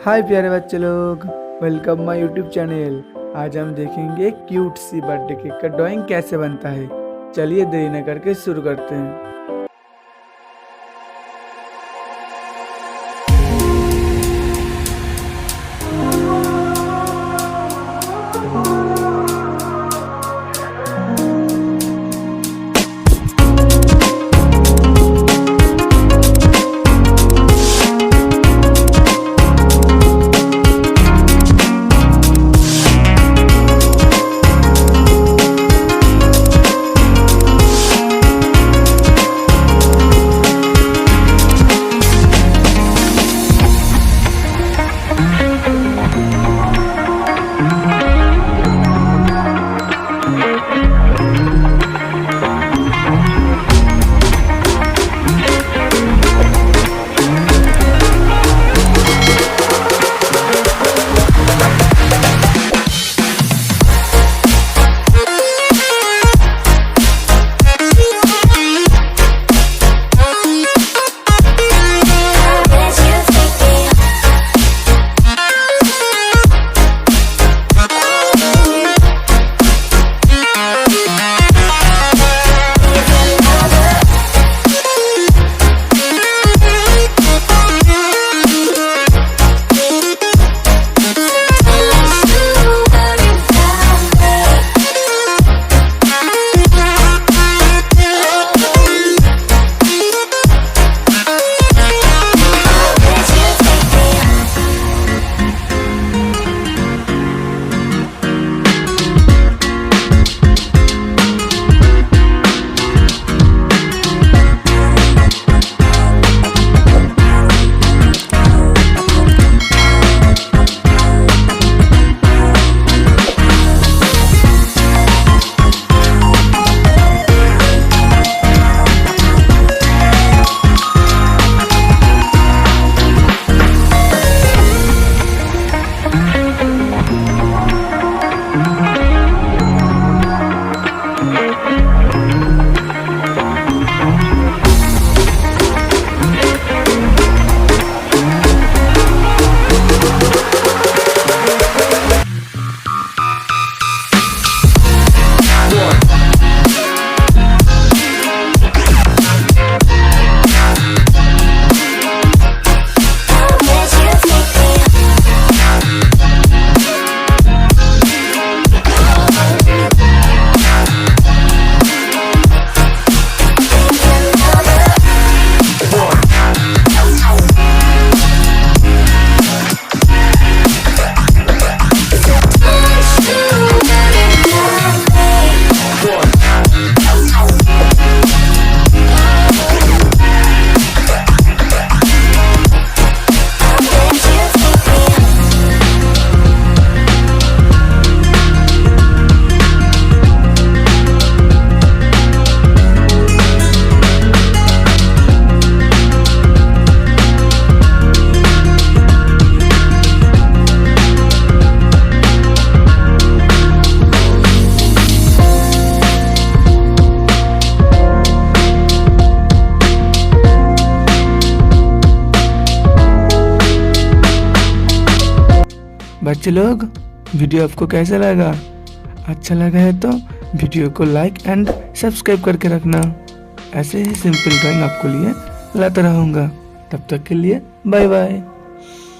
हाय प्यारे बच्चे लोग, वेलकम माय यूट्यूब चैनल। आज हम देखेंगे क्यूट सी बर्थडे केक का ड्राइंग कैसे बनता है। चलिए देरी न करके शुरू करते हैं। बच्चे लोग, वीडियो आपको कैसा लगा? अच्छा लगा है तो वीडियो को लाइक एंड सब्सक्राइब करके रखना। ऐसे ही सिंपल ड्राइंग आपको लिए लाता रहूँगा। तब तक के लिए बाय बाय।